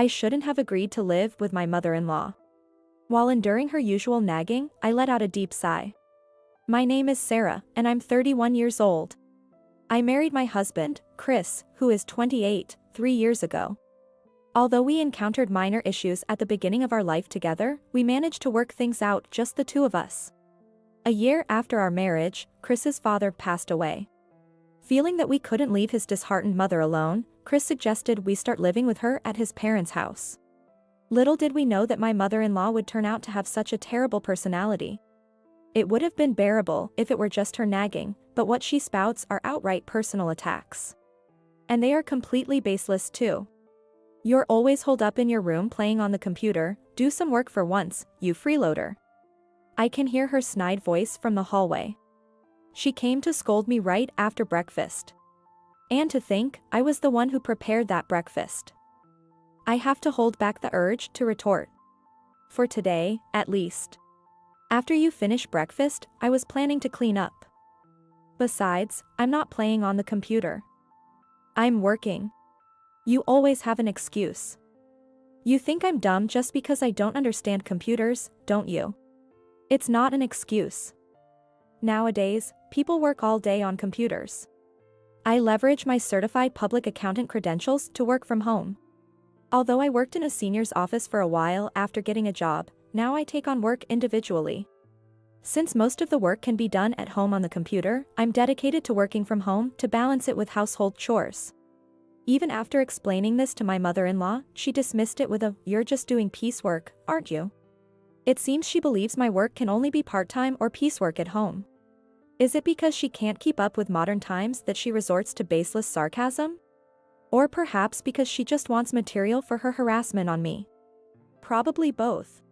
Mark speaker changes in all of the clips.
Speaker 1: I shouldn't have agreed to live with my mother-in-law. While enduring her usual nagging, I let out a deep sigh. My name is Sarah, and I'm 31 years old. I married my husband, Chris, who is 28, 3 years ago. Although we encountered minor issues at the beginning of our life together, we managed to work things out, just the two of us. A year after our marriage, Chris's father passed away. Feeling that we couldn't leave his disheartened mother alone, Chris suggested we start living with her at his parents' house. Little did we know that my mother-in-law would turn out to have such a terrible personality. It would have been bearable if it were just her nagging, but what she spouts are outright personal attacks. And they are completely baseless too. You're always holed up in your room playing on the computer, do some work for once, you freeloader. I can hear her snide voice from the hallway. She came to scold me right after breakfast. And to think, I was the one who prepared that breakfast. I have to hold back the urge to retort. For today, at least. After you finish breakfast, I was planning to clean up. Besides, I'm not playing on the computer. I'm working. You always have an excuse. You think I'm dumb just because I don't understand computers, don't you? It's not an excuse. Nowadays, people work all day on computers. I leverage my certified public accountant credentials to work from home. Although I worked in a senior's office for a while after getting a job, now I take on work individually. Since most of the work can be done at home on the computer, I'm dedicated to working from home to balance it with household chores. Even after explaining this to my mother-in-law, she dismissed it with a, "You're just doing piecework, aren't you?" It seems she believes my work can only be part-time or piecework at home. Is it because she can't keep up with modern times that she resorts to baseless sarcasm? Or perhaps because she just wants material for her harassment on me? Probably both.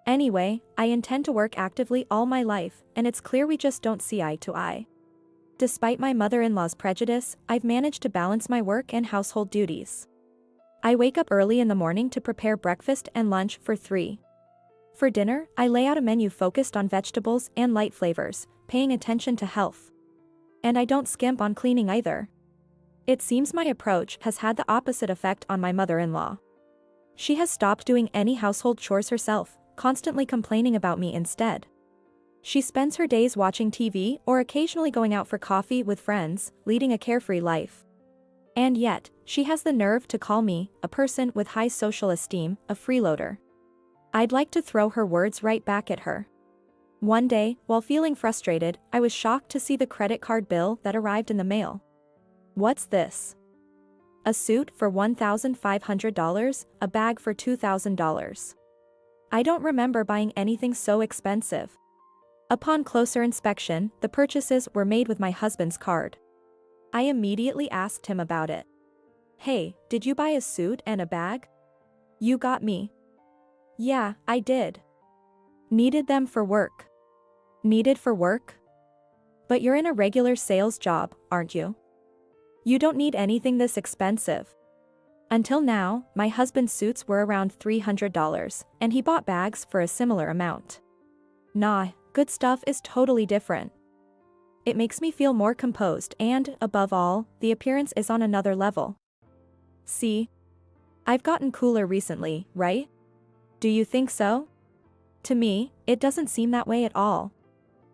Speaker 1: Anyway, I intend to work actively all my life, and it's clear we just don't see eye to eye. Despite my mother-in-law's prejudice, I've managed to balance my work and household duties. I wake up early in the morning to prepare breakfast and lunch for 3. For dinner, I lay out a menu focused on vegetables and light flavors, paying attention to health. And I don't skimp on cleaning either. It seems my approach has had the opposite effect on my mother-in-law. She has stopped doing any household chores herself, constantly complaining about me instead. She spends her days watching TV or occasionally going out for coffee with friends, leading a carefree life. And yet, she has the nerve to call me, a person with high social esteem, a freeloader. I'd like to throw her words right back at her. One day, while feeling frustrated, I was shocked to see the credit card bill that arrived in the mail. What's this? A suit for $1,500, a bag for $2,000. I don't remember buying anything so expensive. Upon closer inspection, the purchases were made with my husband's card. I immediately asked him about it. "Hey, did you buy a suit and a bag?" "You got me." "Yeah, I did." "Needed them for work." "Needed for work? But you're in a regular sales job, aren't you? You don't need anything this expensive." Until now, my husband's suits were around $300, and he bought bags for a similar amount. Nah, good stuff is totally different. It makes me feel more composed and, above all, the appearance is on another level. See? I've gotten cooler recently, right? Do you think so? To me, it doesn't seem that way at all.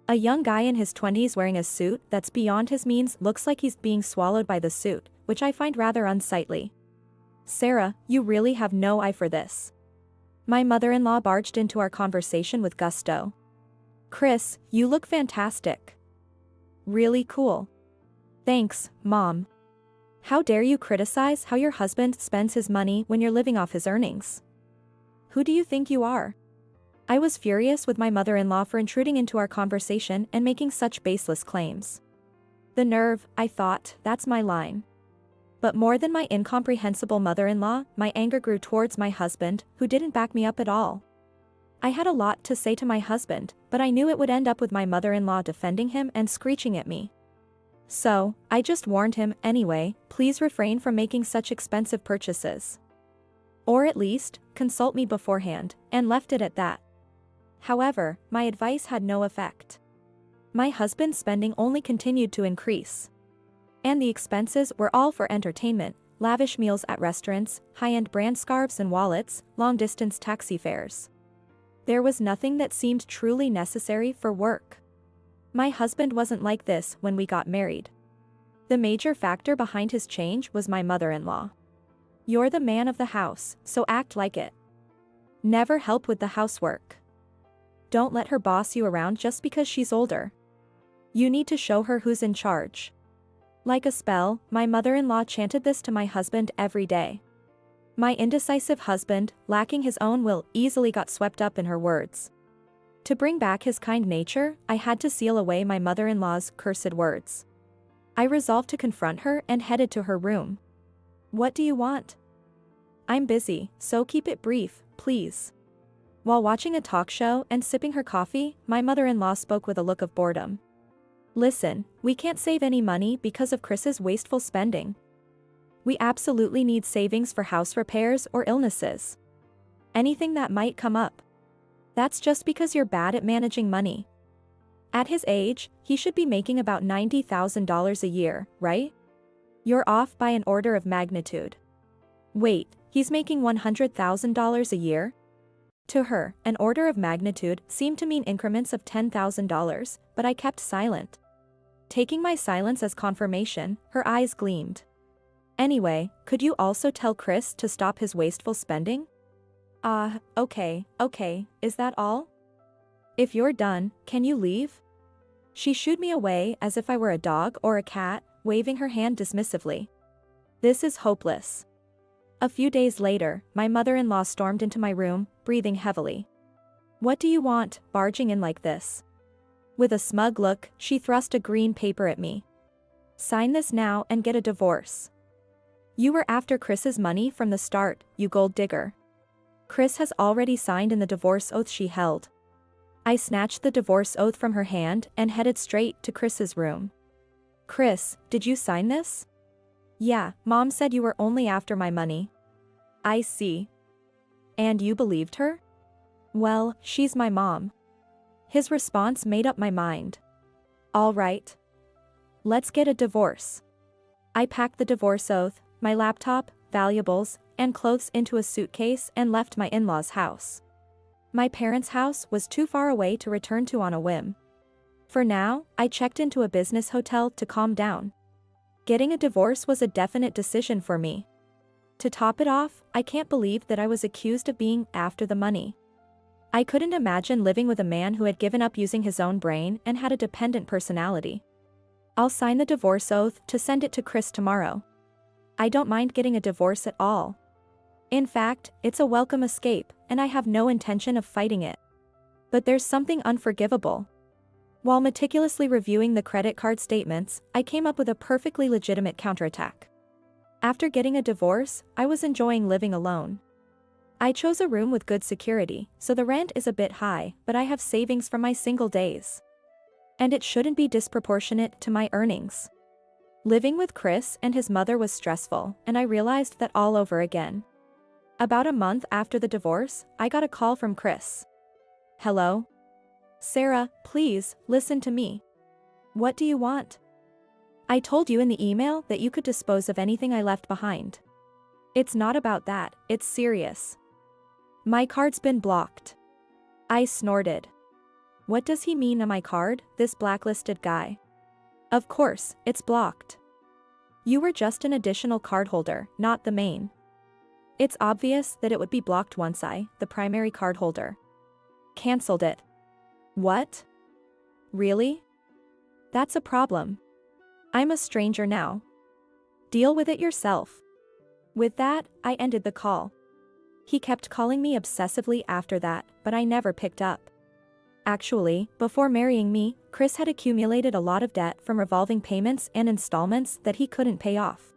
Speaker 1: A young guy in his 20s wearing a suit that's beyond his means looks like he's being swallowed by the suit, which I find rather unsightly. Sarah, you really have no eye for this. My mother-in-law barged into our conversation with gusto. Chris, you look fantastic. Really cool. Thanks, Mom. How dare you criticize how your husband spends his money when you're living off his earnings? Who do you think you are? I was furious with my mother-in-law for intruding into our conversation and making such baseless claims. The nerve, I thought, that's my line. But more than my incomprehensible mother-in-law, my anger grew towards my husband, who didn't back me up at all. I had a lot to say to my husband, but I knew it would end up with my mother-in-law defending him and screeching at me. So, I just warned him, anyway, please refrain from making such expensive purchases. Or at least, consult me beforehand, and left it at that. However, my advice had no effect. My husband's spending only continued to increase. And the expenses were all for entertainment, lavish meals at restaurants, high-end brand scarves and wallets, long-distance taxi fares. There was nothing that seemed truly necessary for work. My husband wasn't like this when we got married. The major factor behind his change was my mother-in-law. You're the man of the house, so act like it. Never help with the housework. Don't let her boss you around just because she's older. You need to show her who's in charge. Like a spell, my mother-in-law chanted this to my husband every day. My indecisive husband, lacking his own will, easily got swept up in her words. To bring back his kind nature, I had to seal away my mother-in-law's cursed words. I resolved to confront her and headed to her room. What do you want? I'm busy, so keep it brief, please. While watching a talk show and sipping her coffee, my mother-in-law spoke with a look of boredom. Listen, we can't save any money because of Chris's wasteful spending. We absolutely need savings for house repairs or illnesses. Anything that might come up. That's just because you're bad at managing money. At his age, he should be making about $90,000 a year, right? You're off by an order of magnitude. Wait, he's making $100,000 a year? To her, an order of magnitude seemed to mean increments of $10,000, but I kept silent. Taking my silence as confirmation, her eyes gleamed. Anyway, could you also tell Chris to stop his wasteful spending? Okay, is that all? If you're done, can you leave? She shooed me away as if I were a dog or a cat, waving her hand dismissively. This is hopeless. A few days later, my mother-in-law stormed into my room, breathing heavily. What do you want, barging in like this? With a smug look, she thrust a green paper at me. Sign this now and get a divorce. You were after Chris's money from the start, you gold digger. Chris has already signed in the divorce oath she held. I snatched the divorce oath from her hand and headed straight to Chris's room. Chris, did you sign this? Yeah, Mom said you were only after my money. I see. And you believed her? Well, she's my mom. His response made up my mind. All right. Let's get a divorce. I packed the divorce oath, my laptop, valuables, and clothes into a suitcase and left my in-laws' house. My parents' house was too far away to return to on a whim. For now, I checked into a business hotel to calm down. Getting a divorce was a definite decision for me. To top it off, I can't believe that I was accused of being after the money. I couldn't imagine living with a man who had given up using his own brain and had a dependent personality. I'll sign the divorce oath to send it to Chris tomorrow. I don't mind getting a divorce at all. In fact, it's a welcome escape, and I have no intention of fighting it. But there's something unforgivable. While meticulously reviewing the credit card statements, I came up with a perfectly legitimate counterattack. After getting a divorce, I was enjoying living alone. I chose a room with good security, so the rent is a bit high, but I have savings from my single days. And it shouldn't be disproportionate to my earnings. Living with Chris and his mother was stressful, and I realized that all over again. About a month after the divorce, I got a call from Chris. Hello? Sarah, please, listen to me. What do you want? I told you in the email that you could dispose of anything I left behind. It's not about that, it's serious. My card's been blocked. I snorted. What does he mean on my card, this blacklisted guy? Of course, it's blocked. You were just an additional cardholder, not the main. It's obvious that it would be blocked once I, the primary cardholder, canceled it. What? Really? That's a problem. I'm a stranger now. Deal with it yourself. With that, I ended the call. He kept calling me obsessively after that, but I never picked up. Actually, before marrying me, Chris had accumulated a lot of debt from revolving payments and installments that he couldn't pay off.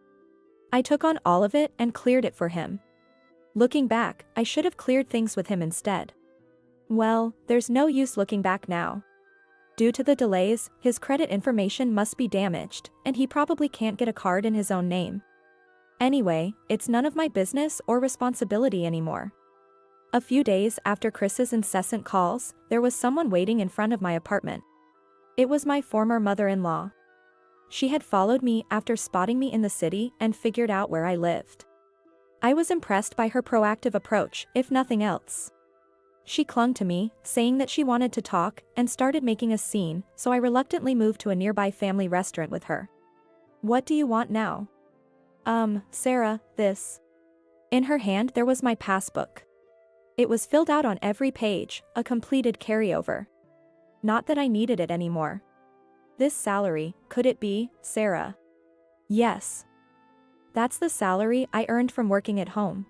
Speaker 1: I took on all of it and cleared it for him. Looking back, I should have cleared things with him instead. Well, there's no use looking back now. Due to the delays, his credit information must be damaged, and he probably can't get a card in his own name. Anyway, it's none of my business or responsibility anymore. A few days after Chris's incessant calls, there was someone waiting in front of my apartment. It was my former mother-in-law. She had followed me after spotting me in the city and figured out where I lived. I was impressed by her proactive approach, if nothing else. She clung to me, saying that she wanted to talk, and started making a scene, so I reluctantly moved to a nearby family restaurant with her. "What do you want now?" Sarah, this." In her hand there was my passbook. It was filled out on every page, a completed carryover. Not that I needed it anymore. "This salary, could it be, Sarah?" "Yes. That's the salary I earned from working at home."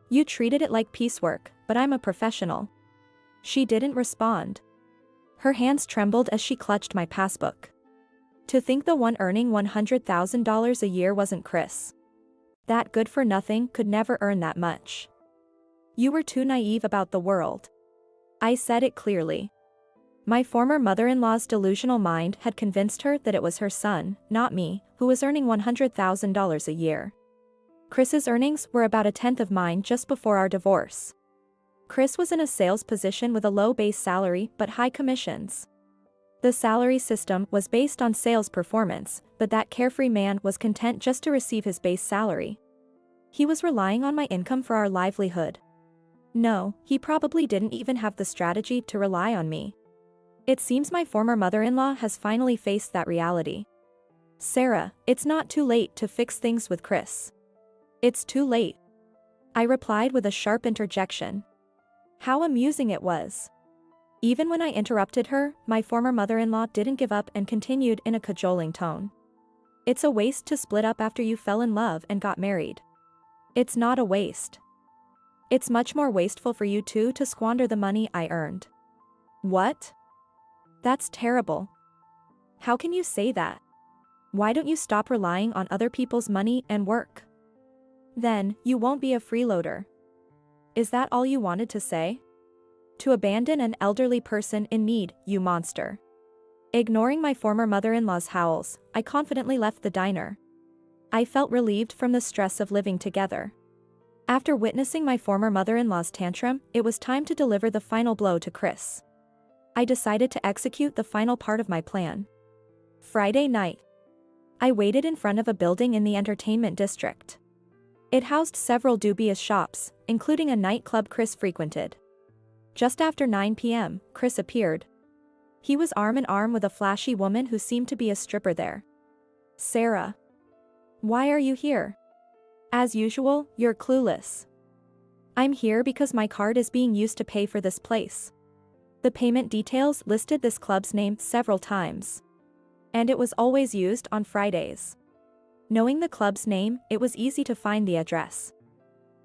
Speaker 1: "You treated it like piecework, but I'm a professional." She didn't respond. Her hands trembled as she clutched my passbook. To think the one earning $100,000 a year wasn't Chris. That good-for-nothing could never earn that much. "You were too naive about the world." I said it clearly. My former mother-in-law's delusional mind had convinced her that it was her son, not me, who was earning $100,000 a year. Chris's earnings were about a tenth of mine just before our divorce. Chris was in a sales position with a low base salary but high commissions. The salary system was based on sales performance, but that carefree man was content just to receive his base salary. He was relying on my income for our livelihood. No, he probably didn't even have the strategy to rely on me. It seems my former mother-in-law has finally faced that reality. "Sarah, it's not too late to fix things with Chris." "It's too late," I replied with a sharp interjection. How amusing it was. Even when I interrupted her, my former mother-in-law didn't give up and continued in a cajoling tone. "It's a waste to split up after you fell in love and got married." "It's not a waste. It's much more wasteful for you two to squander the money I earned." "What? That's terrible. How can you say that? Why don't you stop relying on other people's money and work? Then, you won't be a freeloader." "Is that all you wanted to say? To abandon an elderly person in need, you monster." Ignoring my former mother-in-law's howls, I confidently left the diner. I felt relieved from the stress of living together. After witnessing my former mother-in-law's tantrum, it was time to deliver the final blow to Chris. I decided to execute the final part of my plan. Friday night. I waited in front of a building in the entertainment district. It housed several dubious shops, including a nightclub Chris frequented. Just after 9 p.m., Chris appeared. He was arm in arm with a flashy woman who seemed to be a stripper there. "Sarah. Why are you here?" "As usual, you're clueless." "I'm here because my card is being used to pay for this place." The payment details listed this club's name several times. And it was always used on Fridays. Knowing the club's name, it was easy to find the address.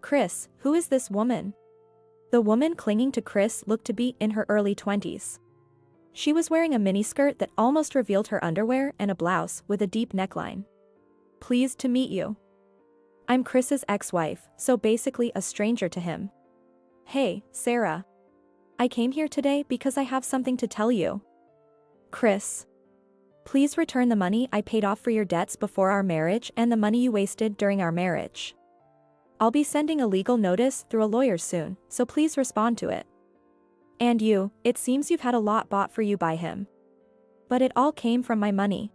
Speaker 1: "Chris, who is this woman?" The woman clinging to Chris looked to be in her early 20s. She was wearing a miniskirt that almost revealed her underwear and a blouse with a deep neckline. "Pleased to meet you. I'm Chris's ex-wife, so basically a stranger to him." "Hey, Sarah. I came here today because I have something to tell you." "Chris. Please return the money I paid off for your debts before our marriage and the money you wasted during our marriage. I'll be sending a legal notice through a lawyer soon, so please respond to it. And you, it seems you've had a lot bought for you by him. But it all came from my money."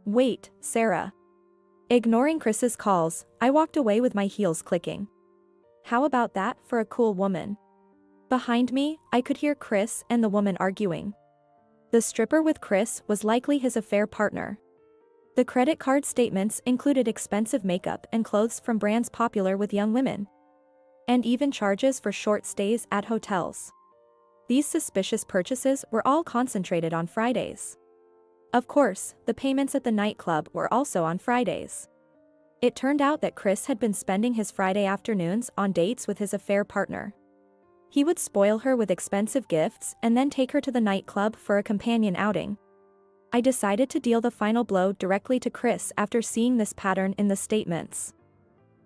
Speaker 1: "Wait, Sarah." Ignoring Chris's calls, I walked away with my heels clicking. How about that for a cool woman? Behind me, I could hear Chris and the woman arguing. The stripper with Chris was likely his affair partner. The credit card statements included expensive makeup and clothes from brands popular with young women. And even charges for short stays at hotels. These suspicious purchases were all concentrated on Fridays. Of course, the payments at the nightclub were also on Fridays. It turned out that Chris had been spending his Friday afternoons on dates with his affair partner. He would spoil her with expensive gifts and then take her to the nightclub for a companion outing. I decided to deal the final blow directly to Chris after seeing this pattern in the statements.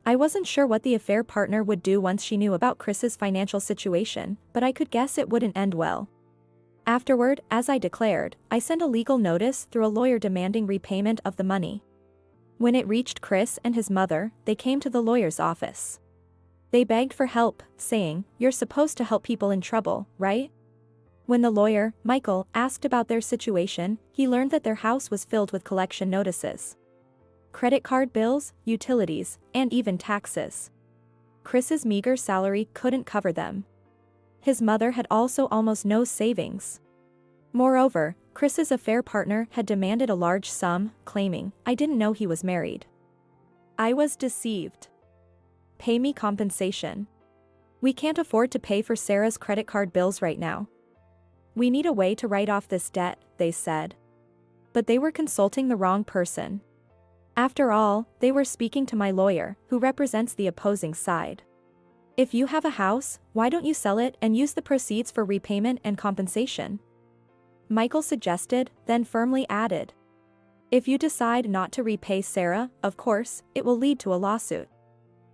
Speaker 1: I wasn't sure what the affair partner would do once she knew about Chris's financial situation, but I could guess it wouldn't end well. Afterward, as I declared, I sent a legal notice through a lawyer demanding repayment of the money. When it reached Chris and his mother, they came to the lawyer's office. They begged for help, saying, "You're supposed to help people in trouble, right? When the lawyer, Michael, asked about their situation, he learned that their house was filled with collection notices. Credit card bills, utilities, and even taxes. Chris's meager salary couldn't cover them. His mother had also almost no savings. Moreover, Chris's affair partner had demanded a large sum, claiming, "I didn't know he was married. I was deceived. Pay me compensation. We can't afford to pay for Sarah's credit card bills right now. We need a way to write off this debt," they said. But they were consulting the wrong person. After all, they were speaking to my lawyer, who represents the opposing side. "If you have a house, why don't you sell it and use the proceeds for repayment and compensation?" Michael suggested, then firmly added. "If you decide not to repay Sarah, of course, it will lead to a lawsuit."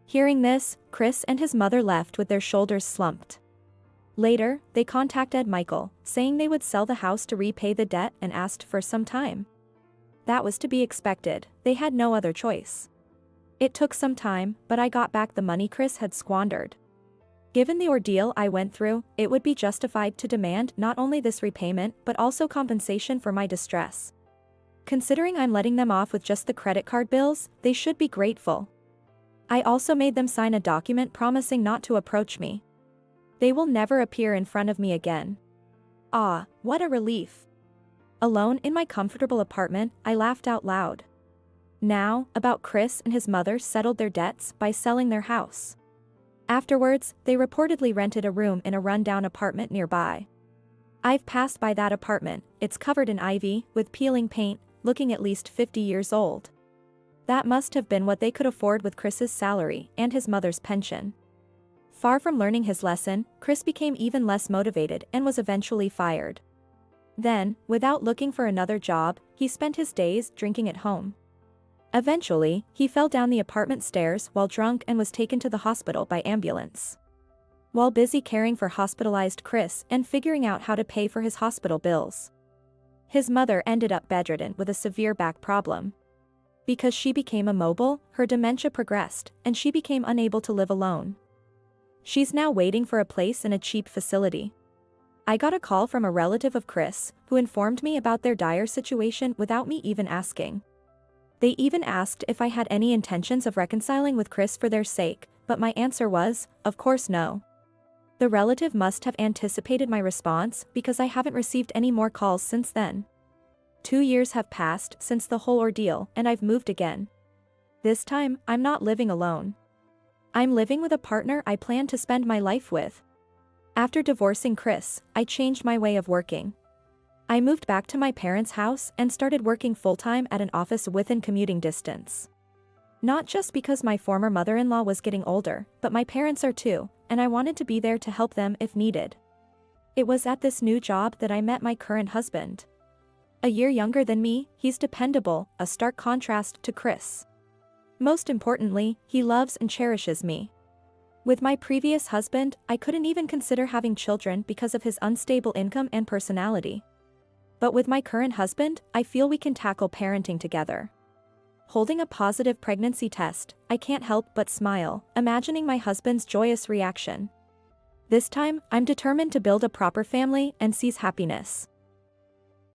Speaker 1: Hearing this, Chris and his mother left with their shoulders slumped. Later, they contacted Michael, saying they would sell the house to repay the debt and asked for some time. That was to be expected, they had no other choice. It took some time, but I got back the money Chris had squandered. Given the ordeal I went through, it would be justified to demand not only this repayment but also compensation for my distress. Considering I'm letting them off with just the credit card bills, they should be grateful. I also made them sign a document promising not to approach me. They will never appear in front of me again. Ah, what a relief. Alone in my comfortable apartment, I laughed out loud. Now, about Chris and his mother settled their debts by selling their house. Afterwards, they reportedly rented a room in a rundown apartment nearby. I've passed by that apartment, it's covered in ivy, with peeling paint, looking at least 50 years old. That must have been what they could afford with Chris's salary and his mother's pension. Far from learning his lesson, Chris became even less motivated and was eventually fired. Then, without looking for another job, he spent his days drinking at home. Eventually, he fell down the apartment stairs while drunk and was taken to the hospital by ambulance. While busy caring for hospitalized Chris and figuring out how to pay for his hospital bills, his mother ended up bedridden with a severe back problem. Because she became immobile, her dementia progressed, and she became unable to live alone. She's now waiting for a place in a cheap facility. I got a call from a relative of Chris, who informed me about their dire situation without me even asking. They even asked if I had any intentions of reconciling with Chris for their sake, but my answer was, of course no. The relative must have anticipated my response because I haven't received any more calls since then. 2 years have passed since the whole ordeal and I've moved again. This time, I'm not living alone. I'm living with a partner I plan to spend my life with. After divorcing Chris, I changed my way of working. I moved back to my parents' house and started working full-time at an office within commuting distance. Not just because my former mother-in-law was getting older, but my parents are too, and I wanted to be there to help them if needed. It was at this new job that I met my current husband. A year younger than me, he's dependable, a stark contrast to Chris. Most importantly, he loves and cherishes me. With my previous husband, I couldn't even consider having children because of his unstable income and personality. But with my current husband, I feel we can tackle parenting together. Holding a positive pregnancy test, I can't help but smile, imagining my husband's joyous reaction. This time, I'm determined to build a proper family and seize happiness.